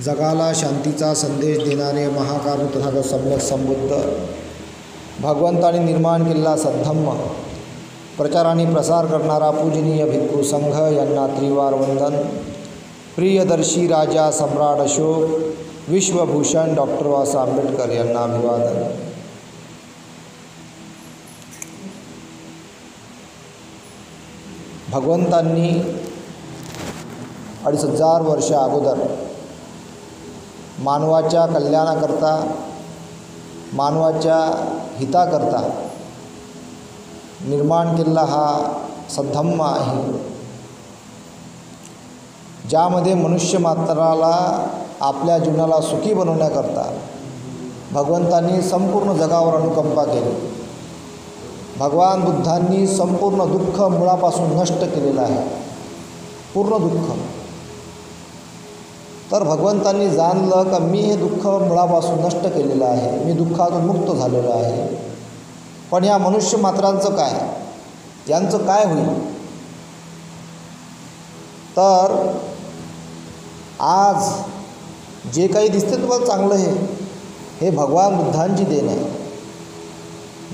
जगाला शांतीचा संदेश देणारे महाकारुण तथागत सम्यक संबुद्ध भगवंताने निर्माण केलेला सद्धम्म प्रचार आणि प्रसार करणारा पूजनीय भिक्खू संघ यांना त्रिवार वंदन. प्रियदर्शी राजा सम्राट अशोक विश्वभूषण डॉक्टर बाबासाहेब आंबेडकर यांना अभिवादन. भगवंतांनी 2500 वर्ष अगोदर मानवाच्या कल्याणाकरता मानवाच्या हिताकरता निर्माण केलेला हा सद्धम्म आहे, ज्यामध्ये मनुष्य मात्राला आपल्या जीवनाला सुखी बनवण्याकरता भगवंतांनी संपूर्ण जगावर अनुकंपा केली. भगवान बुद्धांनी संपूर्ण दुःख मुळापासून नष्ट केलेलं आहे, पूर्ण दुःख. तर भगवंतांनी जाणलं का मी हे दुःख मुळापासून नष्ट केलेलं आहे, मी दुःखातून मुक्त झालेलो आहे. पण या मनुष्य मात्रांचं काय, यांचं काय होईल? तर आज जे काही दिसते तुम्हाला चांगलं हे भगवान बुद्धांची देण आहे.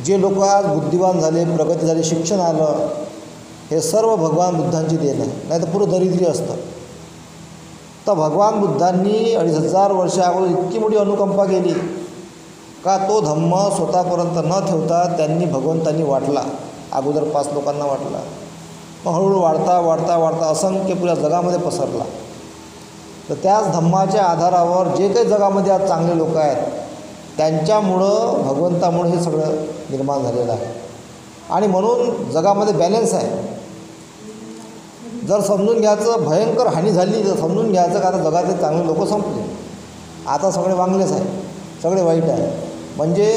जे लोक आज बुद्धिवान झाले, प्रगती झाली, शिक्षण आलं, हे सर्व भगवान बुद्धांची देण आहे, नाही तर पुरं दरिद्री असतं. तर भगवान बुद्धांनी 2500 वर्ष अगोदर इतकी मोठी अनुकंपा केली का तो धम्म स्वतःपर्यंत न ठेवता त्यांनी भगवंतांनी वाटला. अगोदर 5 लोकांना वाटला, मग हळूहळू वाढता वाढता वाढता असंख्य पुऱ्या जगामध्ये पसरला. तर त्याच धम्माच्या आधारावर जे काही जगामध्ये आज चांगले लोक आहेत त्यांच्यामुळं भगवंतामुळे हे सगळं निर्माण झालेलं आहे. आणि म्हणून जगामध्ये बॅलन्स आहे. जर समजून घ्यायचं भयंकर हानी झाली तर समजून घ्यायचं का आता जगातले चांगले लोक संपले, आता सगळे वांगलेच आहे, सगळे वाईट आहे. म्हणजे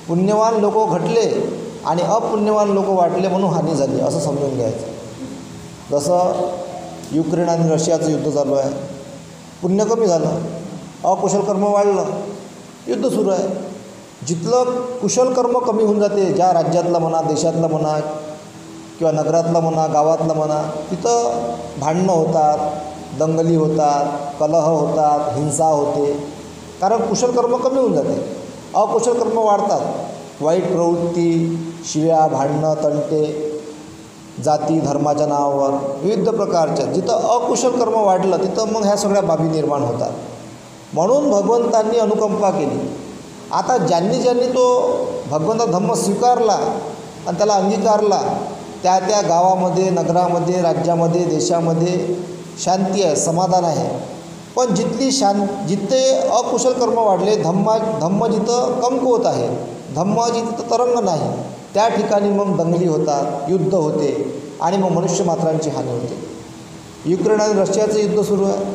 पुण्यवान लोक घटले आणि अपुण्यवान लोक वाटले म्हणून हानी झाली असं समजून घ्यायचं. जसं युक्रेन आणि रशियाचं युद्ध चालू आहे, पुण्य कमी झालं, अकुशल कर्म वाढलं, युद्ध सुरू आहे. जिथलं कुशल कर्म कमी होऊन जाते, ज्या राज्यातलं म्हणा, देशातलं म्हणा किंवा नगरातलं म्हणा, गावातलं म्हणा, तिथं भांडणं होतात, दंगली होतात, कलह होतात, हिंसा होते. कारण कुशल कर्म कमी होऊन जाते, अकुशल कर्म वाढतात. वाईट प्रवृत्ती, शिव्या, भांडणं, तंटे, जाती धर्माच्या नावावर विविध प्रकारच्या, जिथं अकुशल कर्म वाढलं तिथं मग ह्या सगळ्या बाबी निर्माण होतात. म्हणून भगवंतांनी अनुकंपा केली. आता ज्यांनी ज्यांनी तो भगवंता धम्म स्वीकारला आणि त्याला अंगीकारला, त्या त्या गावामध्ये, नगरामध्ये, राज्यामध्ये, देशामध्ये शांती आहे, समाधान आहे. पण जिथे अकुशल कर्म वाढले, धम्म जिथं कमकुवत आहे, धम्म जिथं तरंग नाही, त्या ठिकाणी मग दंगली होतात, युद्ध होते आणि मग मनुष्य मात्रांची हानी होते. युक्रेन आणि रशियाचं युद्ध सुरू आहे,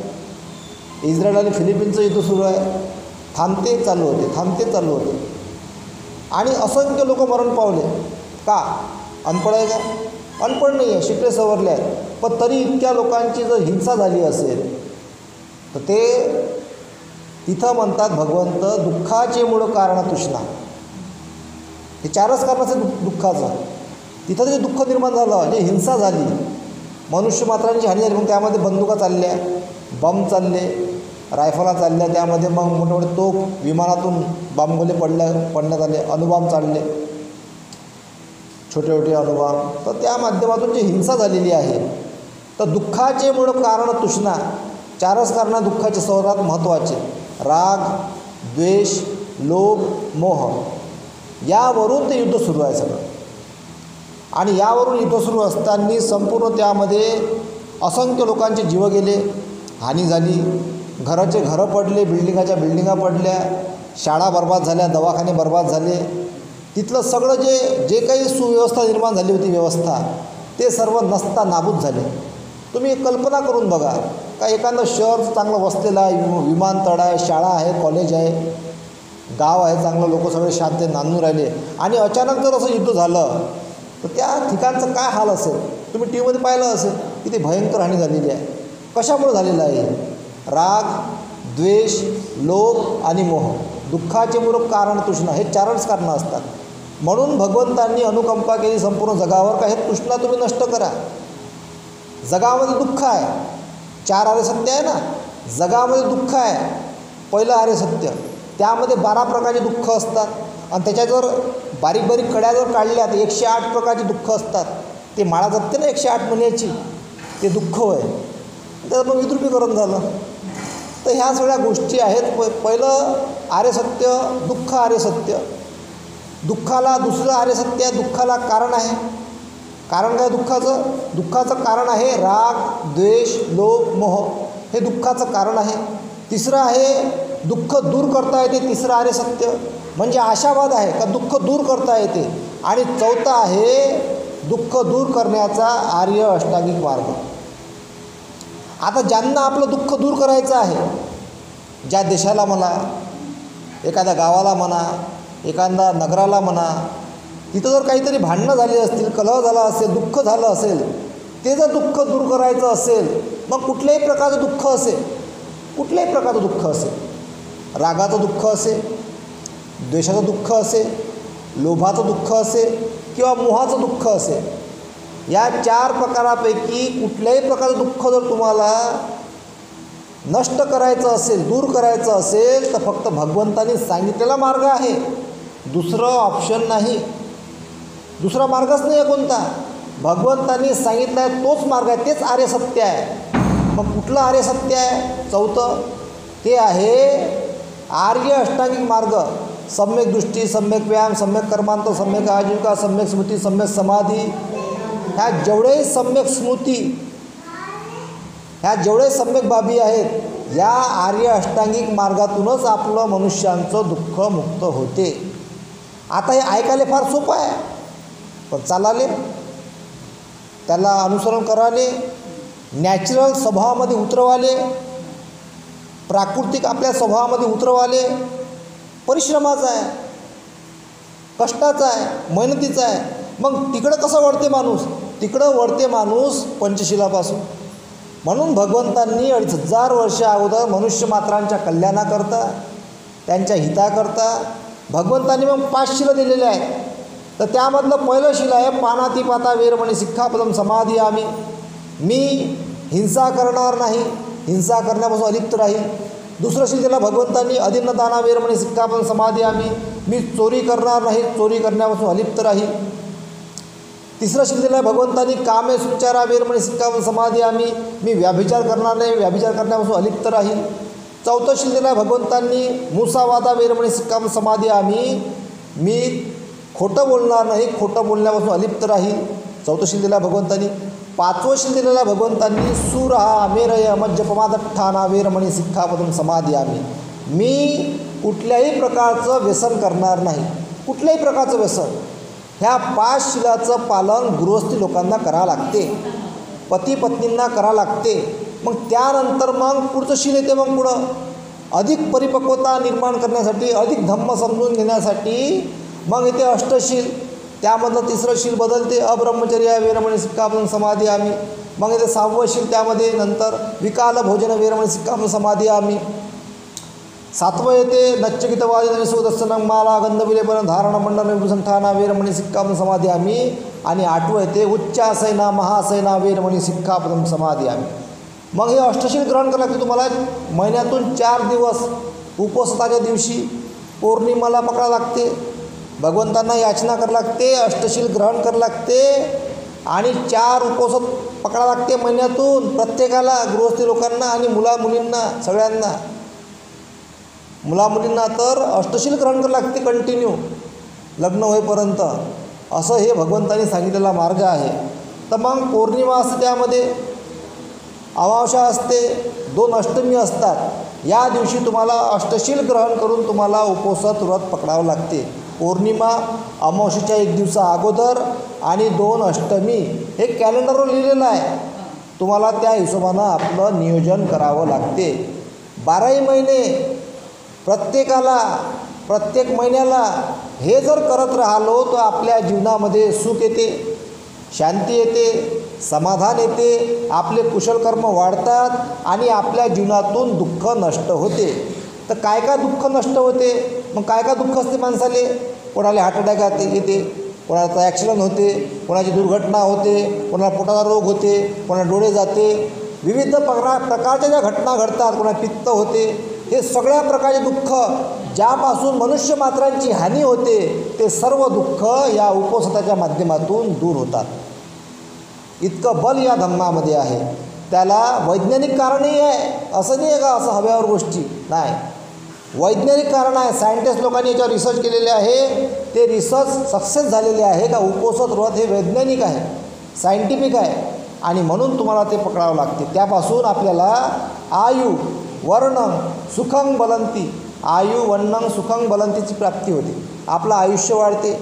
इस्रायल आणि फिलिपिन्सचं युद्ध सुरू आहे. थांबते चालू होते आणि असंख्य लोक मरण पावले. का? अनपढ आहे का? अनपढ नाही आहे, शिकले सवरले आहेत. पण तरी इतक्या लोकांची जर हिंसा झाली असेल तर ते तिथं म्हणतात भगवंत दुःखाचे मूळ कारण तृष्णा. हे 4च कारणाचं दुःखाचं. तिथं जे दुःख निर्माण झालं, जे हिंसा झाली, मनुष्य मात्रांची हानी झाली, मग त्यामध्ये बंदुका चालल्या, बॉम्ब चालले, रायफला चालल्या, त्यामध्ये मग मोठे मोठे तोफ, विमानातून बॉम्बगोले पडण्यात आले, अणुबॉम्ब चालले, छोटे छोटे अणुबॉम्ब. तर त्या माध्यमातून जी हिंसा झालेली आहे, तर दुःखाचे मूळ कारण तृष्णा. 4च कारणं दुःखाचे सर्वात महत्त्वाचे: राग, द्वेष, लोभ, मोह. यावरून ते युद्ध सुरू आहे सगळं. आणि यावरून युद्ध सुरू असताना संपूर्ण त्यामध्ये असंख्य लोकांचे जीव गेले, हानी झाली, घरं पडले, बिल्डिंगाच्या बिल्डिंगा पडल्या, शाळा बर्बाद झाल्या, दवाखाने बर्बाद झाले. तिथलं सगळं जे काही सुव्यवस्था निर्माण झाली होती, व्यवस्था, ते सर्व नसता नाबूद झाले. तुम्ही कल्पना करून बघा का एखादं शहर चांगलं वसलेलं आहे, विमानतळ आहे, शाळा आहे, कॉलेज आहे, गाव आहे, चांगलं लोक सगळे शांत नांदून राहिले, आणि अचानक जर असं युद्ध झालं तर त्या ठिकाणचं काय हाल असेल? तुम्ही टी व्हीमध्ये पाहिलं असेल, किती भयंकर हानी झालेली आहे. कशामुळे झालेलं आहे? राग, द्वेष, लोभ आणि मोह. दुःखाचे मूळ कारण तृष्णा. हे 4च कारणं असतात. म्हणून भगवंतांनी अनुकंपा केली संपूर्ण जगावर का हे तृष्णा तुम्ही नष्ट करा. जगामध्ये दुःख आहे, 4 आर्य सत्य आहे ना, जगामध्ये दुःख आहे, पहिलं आर्य सत्य. त्यामध्ये 12 प्रकारचे दुःख असतात आणि त्याच्या जर बारीक बारीक कड्या जर काढल्या तर 108 प्रकारचे दुःख असतात. ते माळा जपते ना 108 महिन्याची, ते दुःख होय. त्याचं मग विद्रुपीकरण झालं. तर ह्या सगळ्या गोष्टी आहेत. पहिलं आर्य सत्य दुःख आर्य सत्य. दुःखाला दुसरं आर्य सत्य आहे, दुःखाला कारण आहे. कारण काय दुःखाचं? दुःखाचं कारण आहे राग, द्वेष, लोभ, मोह. हे दुःखाचं कारण आहे. तिसरं आहे दुःख दूर करता येते. तिसरं आर्य सत्य म्हणजे आशावाद आहे का दुःख दूर करता येते. आणि चौथं आहे दुःख दूर करण्याचा आर्य अष्टांगिक मार्ग. आता ज्यांना आपलं दुःख दूर करायचं आहे, ज्या देशाला म्हणा, एखाद्या गावाला म्हणा, एखाद्या नगराला म्हणा, तिथं जर काहीतरी भांडणं झाली असतील, कलह झाला असेल, दुःख झालं असेल, ते जर दुःख दूर करायचं असेल, मग कुठल्याही प्रकारचं दुःख असेल, कुठल्याही प्रकारचं दुःख असेल, रागाचं दुःख असेल, द्वेषाचं दुःख असेल, लोभाचं दुःख असेल किंवा मोहाचं दुःख असेल, या 4 प्रकारापैकी कुठल्याही प्रकारचं दुःख जर तुम्हाला नष्ट करायचं असेल, दूर करायचं असेल, तर फक्त भगवंतांनी सांगितलेला मार्ग आहे. दुसरं ऑप्शन नाही, दुसरा मार्गच नाही आहे कोणता. भगवंतांनी सांगितलं आहे तोच मार्ग आहे, तेच आर्य सत्य आहे. मग कुठलं आर्य सत्य आहे? चौथं ते आहे आर्य अष्टांगिक मार्ग. सम्यक दृष्टी, सम्यक व्यायाम, सम्यक कर्मांत, सम्यक आजीविका, सम्यक स्मृती, सम्यक समाधी. ह्या जेवढे सम्यक स्मृती, ह्या जेवढे सम्यक बाबी आहेत, या आर्य अष्टांगिक मार्गातूनच आपलं मनुष्यांचं दुःख मुक्त होते. आता हे ऐकायला फार सोपं आहे, पण चालाले, त्याला अनुसरण कराले, नॅचरल स्वभावामध्ये उतरवाले, प्राकृतिक आपल्या स्वभावामध्ये उतरवाले परिश्रमाचा आहे, कष्टाचा आहे, मेहनतीचा आहे. मग तिकडं कसं वळते माणूस? तिकडं वळते माणूस पंचशिलापासून. म्हणून भगवंतांनी 2500 वर्ष अगोदर मनुष्य मात्रांच्या कल्याणाकरता, त्यांच्या हिताकरता भगवंतांनी मग 5 शिला दिलेल्या आहेत. तर त्यामधलं पहिलं शिल आहे पानातिपाता वेरमणी सिक्खापदम समाधियामी. मी हिंसा करणार नाही, हिंसा करण्यापासून अलिप्त राहील. दुसरं शिल दिलं भगवंतांनी अदिन्नदाना वेरमणी सिक्खापदम समाधियामी. मी चोरी करणार नाही, चोरी करण्यापासून अलिप्त राहील. तिसरं शिल दिलं भगवंतांनी कामे सुचारा वेरमणी सिक्खापदम समाधियामी. मी व्याभिचार करणार नाही, व्याभिचार करण्यापासून अलिप्त राहील. चौथं शिल दिलं भगवंतांनी मुसावादा वेरमणी सिक्खापदम समाधियामी. मी खोटं बोलणार नाही, खोटं बोलण्यापासून अलिप्त राहील. चौथं शिल दिलं भगवंतांनी. 5वं शिल दिलेलं भगवंतांनी सुरहा मेरय मज्जपमादठ्ठाना वेरमणी सिक्खापदम समाधियामी. मी कुठल्याही प्रकारचं व्यसन करणार नाही, कुठल्याही प्रकारचं व्यसन. ह्या 5 शिलाचं पालन गृहस्थी लोकांना करावं लागते, पती पत्नींना करावं लागते. मग त्यानंतर मग पुढचं शिल येते. मग पुढं अधिक परिपक्वता निर्माण करण्यासाठी, अधिक धम्म समजून घेण्यासाठी मग येते अष्टशील. त्यामधलं तिसरं शील बदलते अब्रह्मचर्य वेरमणी सिक्खापदम समाधियामी. मग येते 6वं शील, त्यामध्ये नंतर विकाल भोजन वेरमणी सिक्खापदम समाधियामी. 7वं येते नच्चकितवादी सुदर्शनं माला गंधविलेपन धारण मंडन विभूषंठाना वेरमणी सिक्खापदम समाधियामी. आणि 8वं येते उच्चासैना महासैना वेरमणी सिक्खापदम समाधियामी. मग हे अष्टशील ग्रहण करावं लागते तुम्हाला. महिन्यातून 4 दिवस उपवासाच्या दिवशी पौर्णिमाला पकडावं लागते, भगवंतांना याचना करावं लागते, अष्टशील ग्रहण करावं लागते आणि 4 उपवास पकडावं लागते महिन्यातून प्रत्येकाला, गृहस्थी लोकांना आणि मुलामुलींना, सगळ्यांना. मुलामुलींना तर अष्टशील ग्रहण करावं लागते कंटिन्यू लग्न होईपर्यंत. असं हे भगवंतांनी सांगितलेला मार्ग आहे. तर मग पौर्णिमा असते, त्यामध्ये अमावस्या असते, 2 अष्टमी असतात. या दिवशी तुम्हाला अष्टशील ग्रहण करून तुम्हाला उपवासात व्रत पकडावं लागते. पौर्णिमा अमावस्येच्या 1 दिवसा अगोदर आणि 2 अष्टमी हे कॅलेंडरवर लिहिलेलं आहे. तुम्हाला त्या हिशोबानं आपलं नियोजन करावं लागते. 12ही महिने प्रत्येकाला, प्रत्येक महिन्याला हे जर करत राहिलो तर आपल्या जीवनामध्ये सुख येते, शांती येते, समाधान येते, आपले कुशलकर्म वाढतात आणि आपल्या जीवनातून दुःख नष्ट होते. तर काय काय दुःख नष्ट होते? मग काय काय दुःख असते माणसाले? कोणाला हार्ट अटॅक येते, कोणाचा ॲक्सिडेंट होते, कोणाची दुर्घटना होते, कोणाला पोटाचा रोग होते, कोणाला डोळे जाते, विविध प्रकारच्या ज्या घटना घडतात, कोणाला पित्त होते, हे सगळ्या प्रकारचे दुःख ज्यापासून मनुष्य मात्रांची हानी होते ते सर्व दुःख या उपोषणाच्या माध्यमातून दूर होतात. इतकं बल या धम्मामध्ये आहे. त्याला वैज्ञानिक कारणही आहे, असं नाही आहे का असं हव्यावर गोष्टी नाही, वैज्ञानिक कारण आहे. सायंटिस्ट लोकांनी याच्यावर रिसर्च केलेले आहे, ते रिसर्च सक्सेस झालेले आहे का उपोषण व्रत हे वैज्ञानिक आहे, सायंटिफिक आहे आणि म्हणून तुम्हाला ते पकडावं लागते. त्यापासून आपल्याला आयु वर्णं सुखं बलंती, आयु वर्णं सुखं बलंतीची प्राप्ती होते. आपलं आयुष्य वाढते,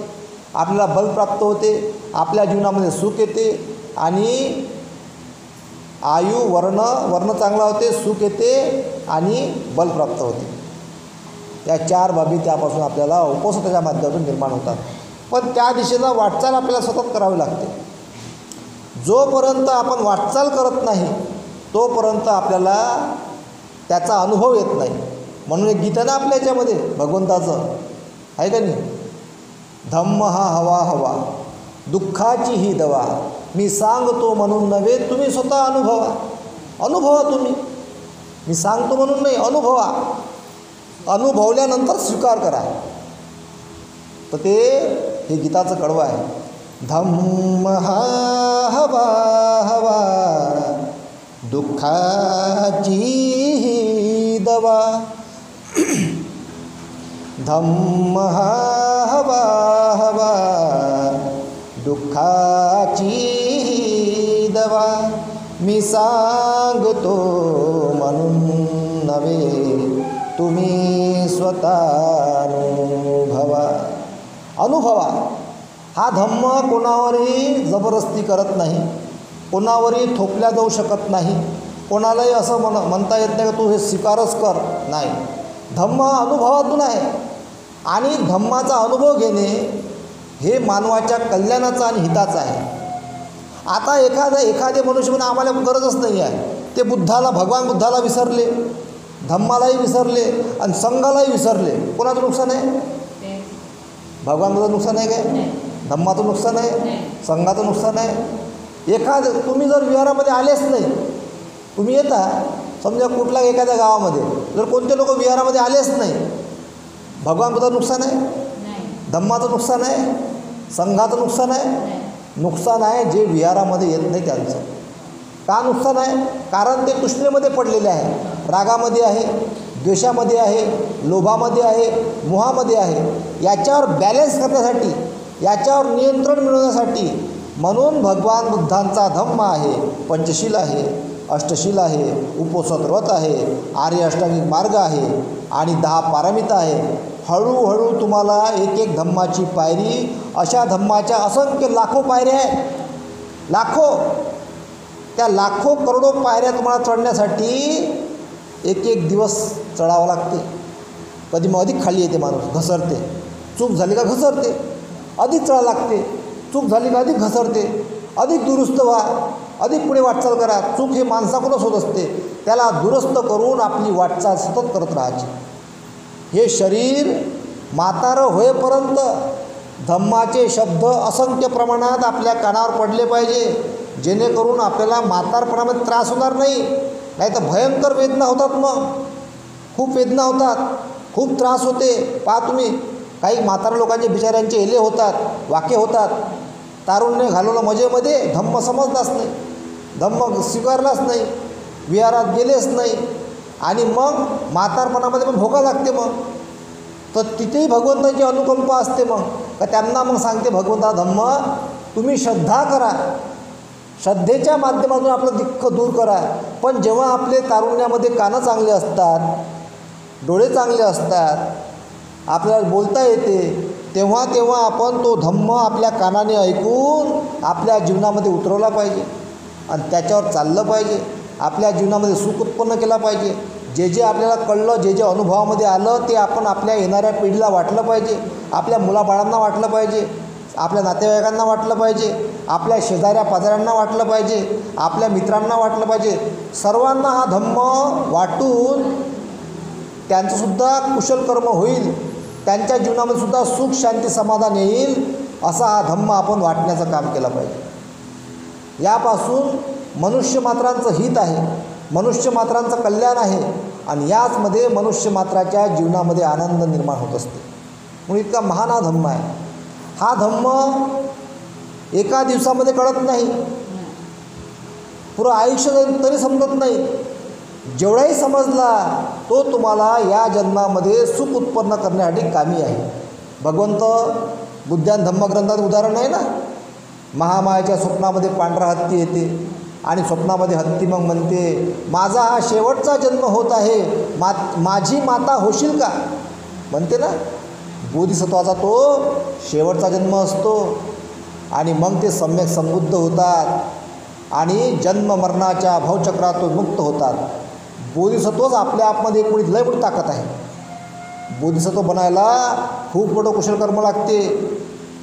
आपल्याला बल प्राप्त होते, आपल्या जीवनामध्ये सुख येते आणि आयु वर्ण चांगला होते, सुख येते आणि बल प्राप्त होते. या चार बाबी त्यापासून आपल्याला उपोषणाच्या माध्यमातून निर्माण होतात. पण त्या दिशेनं वाटचाल आपल्याला सतत करावी लागते. जोपर्यंत आपण वाटचाल करत नाही तोपर्यंत आपल्याला त्याचा अनुभव येत नाही. म्हणून एक गीत आहे ना आपल्या याच्यामध्ये भगवंताचं, आहे का नाही, धम्म हा हवा हवा दुःखाची ही दवा, मी सांगतो म्हणून नव्हे तुम्ही स्वतः अनुभवा तुम्ही, मी सांगतो म्हणून नाही, अनुभवल्यानंतर स्वीकार करा. तर ते हे गीताचं कडवं आहे. धम्म हा हवा हवा दुःखाची ही दवा, धम्म हा हवा हवा दुःखाची ही दवा, मी सांगतो म्हणून नव्हे तुम्ही स्वतः अनुभवा. हा धम्म कोणावरही जबरदस्ती करत नाही, कोणावरही थोपल्या जाऊ शकत नाही, कोणालाही असं म्हणता येत नाही का तू हे स्वीकारच कर, नाही. धम्म अनुभवातून आहे आणि धम्माचा अनुभव घेणे हे मानवाच्या कल्याणाचं आणि हिताचं आहे. आता एखादे मनुष्य म्हणून आम्हाला गरजच नाही आहे, ते भगवान बुद्धाला विसरले, धम्मालाही विसरले आणि संघालाही विसरले. कोणाचं नुकसान आहे? भगवान बुद्धाचं नुकसान आहे काय? धम्माचं नुकसान आहे, संघाचं नुकसान आहे. तुम्ही जर विहारामध्ये आलेच नाही, तुम्ही येता समजा कुठल्या एखाद्या गावामध्ये, जर कोणते लोक विहारामध्ये आलेच नाही, भगवान बुद्धाचं नुकसान आहे, धम्माचं नुकसान आहे, संघाचं नुकसान आहे. नुकसान आहे जे विहारामध्ये येत नाही त्यांचं. का नुकसान आहे? कारण ते तृष्णेमध्ये पडलेले आहे, रागामध्ये आहे, द्वेषामध्ये आहे, लोभामध्ये आहे, मोहामध्ये आहे. याच्यावर बॅलन्स करण्यासाठी, याच्यावर नियंत्रण मिळवण्यासाठी म्हणून भगवान बुद्धांचा धम्म आहे, पंचशील आहे, अष्टशील आहे, उपोषण व्रत आहे, आर्य अष्टांगिक मार्ग आहे आणि 10 पारमिता आहे. हळूहळू तुम्हाला एक धम्माची पायरी, अशा धम्माच्या असंख्य लाखो पायऱ्या आहेत, लाखो, त्या लाखो करोडो पायऱ्या तुम्हाला चढण्यासाठी एक दिवस चढावं लागते. कधी मग अधिक खाली येते, माणूस घसरते, चूक झाली का घसरते, अधिक चढा लागते, चूक झाली का अधिक घसरते, अधिक दुरुस्त व्हा, अधिक पुढे वाटचाल करा. चूक हे माणसाकडूनच होत असते, त्याला दुरुस्त करून आपली वाटचाल सतत करत राहायची. हे शरीर म्हातारं होईपर्यंत धम्माचे शब्द असंख्य प्रमाणात आपल्या कानावर पडले पाहिजे, जेणेकरून आपल्याला म्हातारपणामध्ये त्रास होणार नाही. नाही तर भयंकर वेदना होतात, मग खूप वेदना होतात, खूप त्रास होते. पहा तुम्ही, काही म्हातारा लोकांचे बिचाऱ्यांचे हेले होतात, वाके होतात. तारुण्य घालवलं मजेमध्ये, धम्म समजलाच नाही, धम्म स्वीकारलाच नाही, विहारात गेलेच नाही आणि मग म्हातारपणामध्ये पण भोगा लागते. मग तर तिथेही भगवंताची अनुकंपा असते. मग का त्यांना मग सांगते भगवंता धम्म, तुम्ही श्रद्धा करा, श्रद्धेच्या माध्यमातून आपलं दुःख दूर करा. पण जेव्हा आपले तारुण्यामध्ये कानं चांगले असतात, डोळे चांगले असतात, आपल्याला बोलता येते, तेव्हा आपण तो धम्म आपल्या कानाने ऐकून आपल्या जीवनामध्ये उतरवला पाहिजे आणि त्याच्यावर चाललं पाहिजे. आपल्या जीवनामध्ये सुख उत्पन्न केला पाहिजे. जे आपल्याला कळलं, जे अनुभवामध्ये आलं ते आपण आपल्या येणाऱ्या पिढीला वाटलं पाहिजे, आपल्या मुलाबाळांना वाटलं पाहिजे, आपल्या नातेवाईकांना वाटलं पाहिजे, आपल्या शेजाऱ्या पाजाऱ्यांना वाटलं पाहिजे, आपल्या मित्रांना वाटलं पाहिजे. सर्वांना हा धम्म वाटून त्यांचंसुद्धा कुशल कर्म होईल, त्यांच्या जीवनामध्ये सुद्धा सुख शांती समाधान येईल, असा हा धम्म आपण वाटण्याचं काम केलं पाहिजे. यापासून मनुष्य मात्रांचं हित आहे, मनुष्य मात्रांचं कल्याण आहे आणि याचमध्ये मनुष्य मात्राच्या जीवनामध्ये आनंद निर्माण होत असते. म्हणून इतका महान हा धम्म आहे. हा धम्म एका दिवसामध्ये कळत नाही, पुरं आयुष्य तरी समजत नाही. जेवढाही समजला तो तुम्हाला या जन्मामध्ये सुख उत्पन्न करण्यासाठी कामी आहे. भगवंत बुद्धान धम्मग्रंथात उदाहरण आहे ना, महामायाच्या स्वप्नामध्ये पांढरा हत्ती येते आणि स्वप्नामध्ये हत्ती मग म्हणते, माझा हा शेवटचा जन्म होत आहे, माझी माता होशील का, म्हणते ना. बोधिसत्वाचा तो शेवटचा जन्म असतो आणि मग ते सम्यक संबुद्ध होतात आणि जन्म मरणाच्या भवचक्रातून मुक्त होतात. बोधिसत्वच आपल्या आपमध्ये एक लय मोठी ताकद आहे. बोधिसत्व बनायला खूप मोठं कुशलकर्म लागते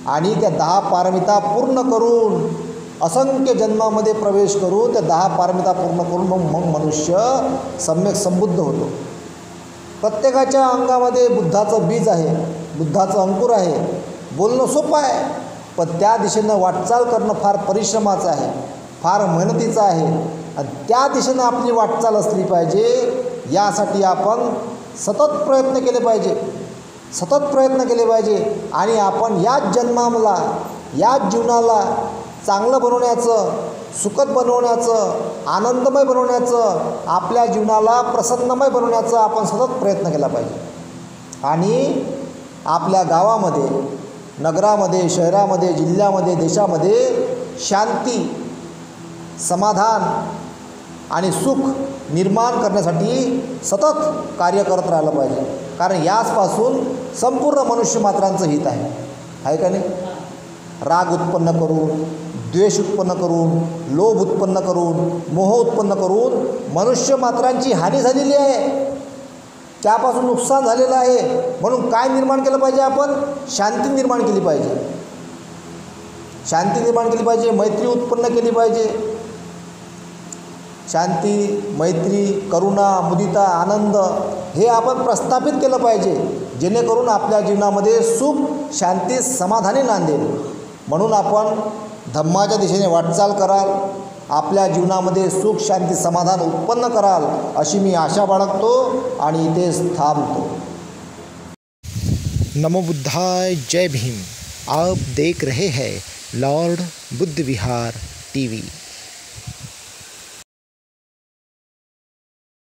आणि त्या 10 पारमिता पूर्ण करून असंख्य जन्मामध्ये प्रवेश करून त्या 10 पारमिता पूर्ण करून मग मनुष्य सम्यक संबुद्ध होतो. प्रत्येकाच्या अंगामध्ये बुद्धाचं बीज आहे, बुद्धाचं अंकुर आहे. बोलणं सोपं आहे, पण त्या दिशेनं वाटचाल करणं फार परिश्रमाचं आहे, फार मेहनतीचं आहे आणि त्या दिशेनं आपली वाटचाल असली पाहिजे. यासाठी आपण सतत प्रयत्न केले पाहिजे, सतत प्रयत्न केले पाहिजे आणि आपण याच जन्माला, याच जीवनाला चांगलं बनवण्याचं, सुखद बनवण्याचं, आनंदमय बनवण्याचं, आपल्या जीवनाला प्रसन्नमय बनवण्याचा आपण सतत प्रयत्न केला पाहिजे. आणि आपल्या गावामध्ये, नगरामध्ये, शहरामध्ये, जिल्ह्यामध्ये, देशामध्ये शांती, समाधान आणि सुख निर्माण करण्यासाठी सतत कार्य करत राहिलं पाहिजे. कारण याचपासून संपूर्ण मनुष्य मात्रांचं हित आहे का नाही. राग उत्पन्न करून, द्वेष उत्पन्न करून, लोभ उत्पन्न करून, मोह उत्पन्न करून मनुष्य मात्रांची हानी झालेली आहे, त्यापासून नुकसान झालेलं आहे. म्हणून काय निर्माण केलं पाहिजे आपण? शांती निर्माण केली पाहिजे, शांती निर्माण केली पाहिजे, मैत्री उत्पन्न केली पाहिजे. शांती, मैत्री, करुणा, मुदिता, आनंद हे आपण प्रस्थापित केलं पाहिजे, जेणेकरून आपल्या जीवनामध्ये सुख, शांती, समाधानी नांदेल. म्हणून आपण धम्माच्या दिशेने वाटचाल कराल, आपल्या जीवनामध्ये सुख, शांती, समाधान उत्पन्न कराल अशी मी आशा बाळगतो आणि इथेच थांबतो. नमो बुद्धाय, जय भीम. आप देख रहे हैं लॉर्ड बुद्ध विहार टीवी.